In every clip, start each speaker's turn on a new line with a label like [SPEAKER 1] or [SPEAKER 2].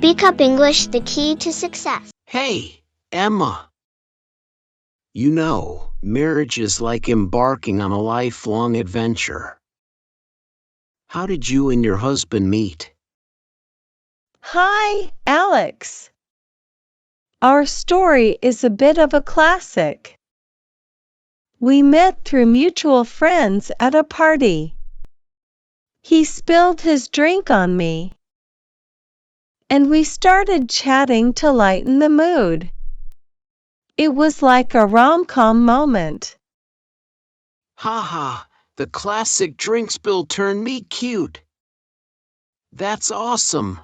[SPEAKER 1] Speak Up English, the key to success.
[SPEAKER 2] Hey, Emma. You know, marriage is like embarking on a lifelong adventure. How did you and your husband meet?
[SPEAKER 3] Hi, Alex. Our story is a bit of a classic. We met through mutual friends at a party. He spilled his drink on me, and we started chatting to lighten the mood. It was like a rom-com moment.
[SPEAKER 2] Haha, the classic drink spill turned me cute. That's awesome.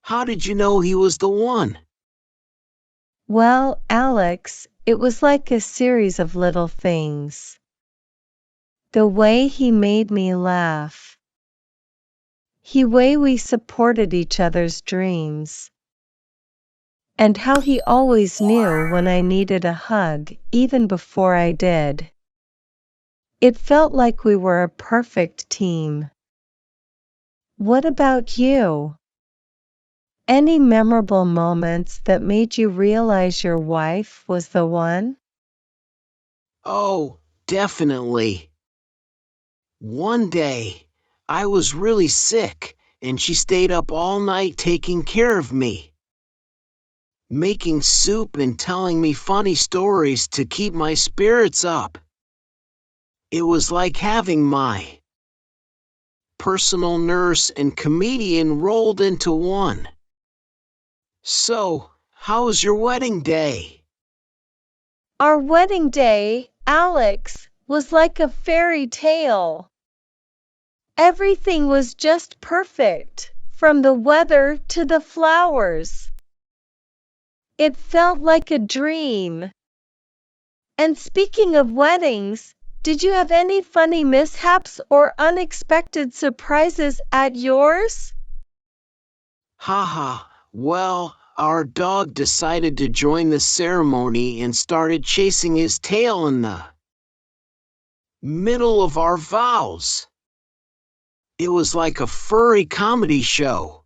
[SPEAKER 2] How did you know he was the one?
[SPEAKER 3] Well, Alex, it was like a series of little things. The way he made me laugh. The way we supported each other's dreams. And how he always knew when I needed a hug, even before I did. It felt like we were a perfect team. What about you? Any memorable moments that made you realize your wife was the one?
[SPEAKER 2] Oh, definitely. One day, I was really sick, and she stayed up all night taking care of me, making soup and telling me funny stories to keep my spirits up. It was like having my personal nurse and comedian rolled into one. So, how was your wedding day?
[SPEAKER 3] Our wedding day, Alex, was like a fairy tale. Everything was just perfect, from the weather to the flowers. It felt like a dream. And speaking of weddings, did you have any funny mishaps or unexpected surprises at yours?
[SPEAKER 2] Haha, well, our dog decided to join the ceremony and started chasing his tail in the middle of our vows. It was like a furry comedy show.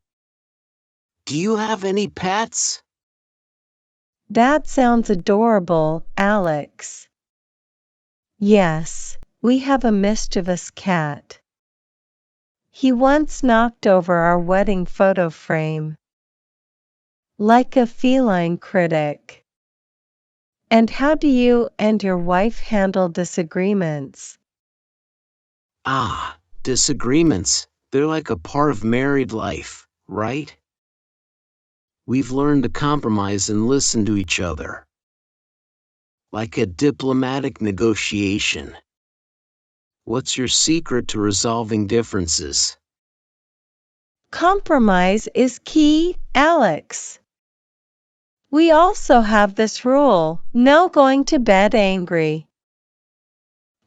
[SPEAKER 2] Do you have any pets?
[SPEAKER 3] That sounds adorable, Alex. Yes, we have a mischievous cat. He once knocked over our wedding photo frame. Like a feline critic. And how do you and your wife handle disagreements?
[SPEAKER 2] Disagreements. They're like a part of married life, right? We've learned to compromise and listen to each other. Like a diplomatic negotiation. What's your secret to resolving differences?
[SPEAKER 3] Compromise is key, Alex. We also have this rule, no going to bed angry.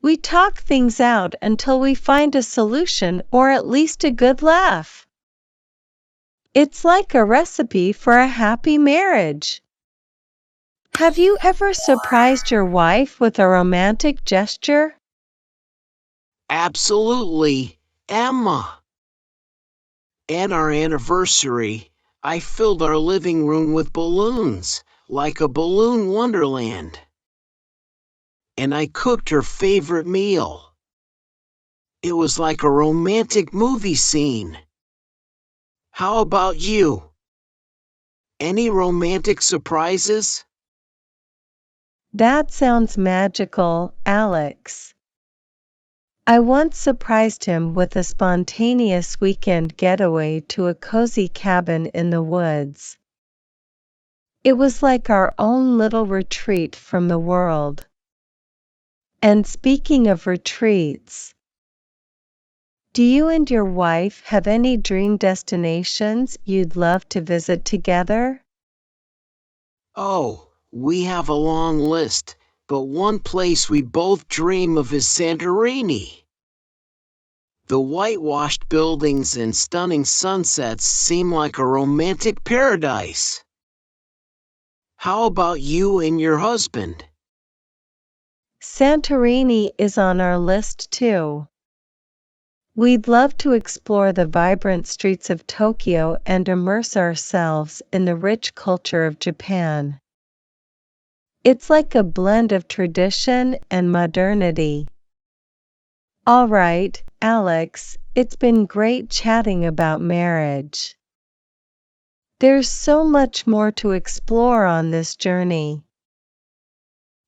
[SPEAKER 3] We talk things out until we find a solution or at least a good laugh. It's like a recipe for a happy marriage. Have you ever surprised your wife with a romantic gesture?
[SPEAKER 2] Absolutely, Emma. At our anniversary, I filled our living room with balloons, like a balloon wonderland. And I cooked her favorite meal. It was like a romantic movie scene. How about you? Any romantic surprises?
[SPEAKER 3] That sounds magical, Alex. I once surprised him with a spontaneous weekend getaway to a cozy cabin in the woods. It was like our own little retreat from the world. And speaking of retreats, do you and your wife have any dream destinations you'd love to visit together?
[SPEAKER 2] Oh, we have a long list, but one place we both dream of is Santorini. The whitewashed buildings and stunning sunsets seem like a romantic paradise. How about you and your husband?
[SPEAKER 3] Santorini is on our list too. We'd love to explore the vibrant streets of Tokyo and immerse ourselves in the rich culture of Japan. It's like a blend of tradition and modernity. All right, Alex, it's been great chatting about marriage. There's so much more to explore on this journey.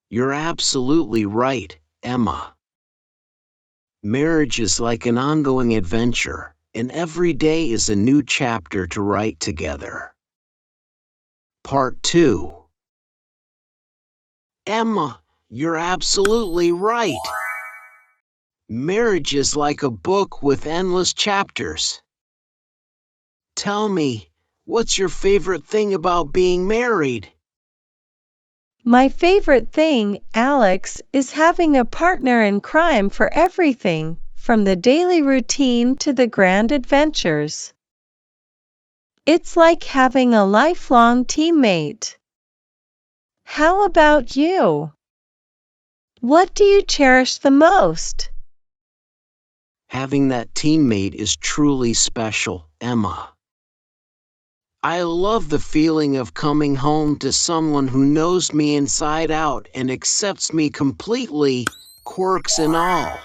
[SPEAKER 2] You're absolutely right, Emma. Marriage is like an ongoing adventure, and every day is a new chapter to write together. Part 2. Emma, you're absolutely right. Marriage is like a book with endless chapters. Tell me, what's your favorite thing about being married?
[SPEAKER 3] My favorite thing, Alex, is having a partner in crime for everything, from the daily routine to the grand adventures. It's like having a lifelong teammate. How about you? What do you cherish the most?
[SPEAKER 2] Having that teammate is truly special, Emma. I love the feeling of coming home to someone who knows me inside out and accepts me completely, quirks and all.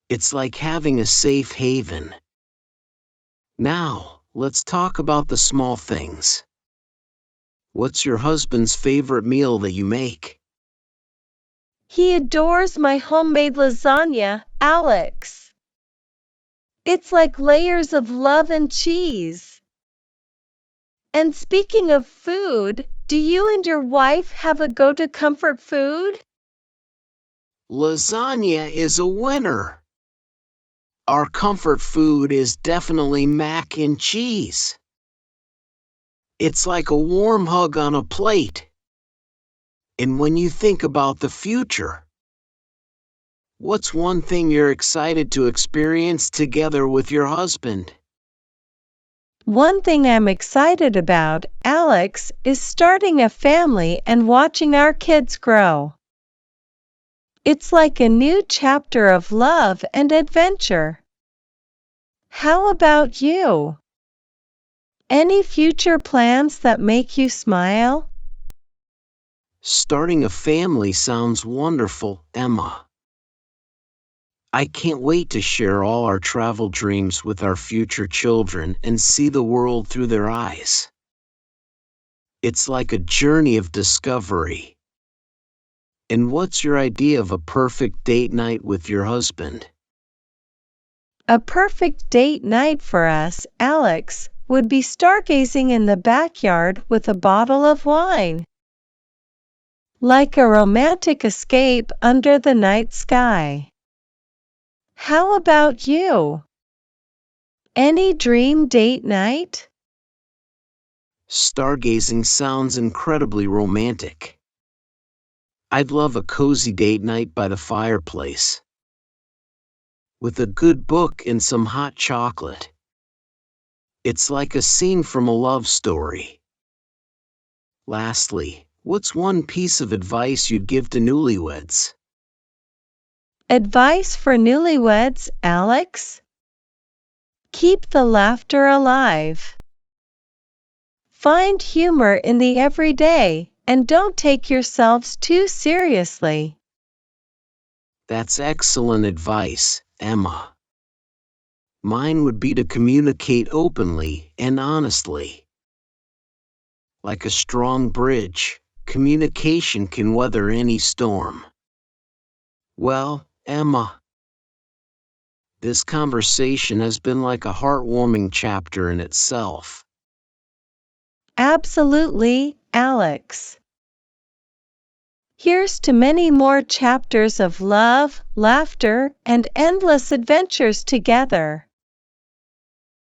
[SPEAKER 2] It's like having a safe haven. Now, let's talk about the small things. What's your husband's favorite meal that you make?
[SPEAKER 3] He adores my homemade lasagna, Alex. It's like layers of love and cheese. And speaking of food, do you and your wife have a go-to comfort food?
[SPEAKER 2] Lasagna is a winner. Our comfort food is definitely mac and cheese. It's like a warm hug on a plate. And when you think about the future, what's one thing you're excited to experience together with your husband?
[SPEAKER 3] One thing I'm excited about, Alex, is starting a family and watching our kids grow. It's like a new chapter of love and adventure. How about you? Any future plans that make you smile?
[SPEAKER 2] Starting a family sounds wonderful, Emma. I can't wait to share all our travel dreams with our future children and see the world through their eyes. It's like a journey of discovery. And what's your idea of a perfect date night with your husband?
[SPEAKER 3] A perfect date night for us, Alex, would be stargazing in the backyard with a bottle of wine. Like a romantic escape under the night sky. How about you? Any dream date night?
[SPEAKER 2] Stargazing sounds incredibly romantic. I'd love a cozy date night by the fireplace, with a good book and some hot chocolate. It's like a scene from a love story. Lastly, what's one piece of advice you'd give to newlyweds?
[SPEAKER 3] Advice for newlyweds, Alex? Keep the laughter alive. Find humor in the everyday, and don't take yourselves too seriously.
[SPEAKER 2] That's excellent advice, Emma. Mine would be to communicate openly and honestly. Like a strong bridge, communication can weather any storm. Well, Emma, this conversation has been like a heartwarming chapter in itself.
[SPEAKER 3] Absolutely, Alex. Here's to many more chapters of love, laughter, and endless adventures together.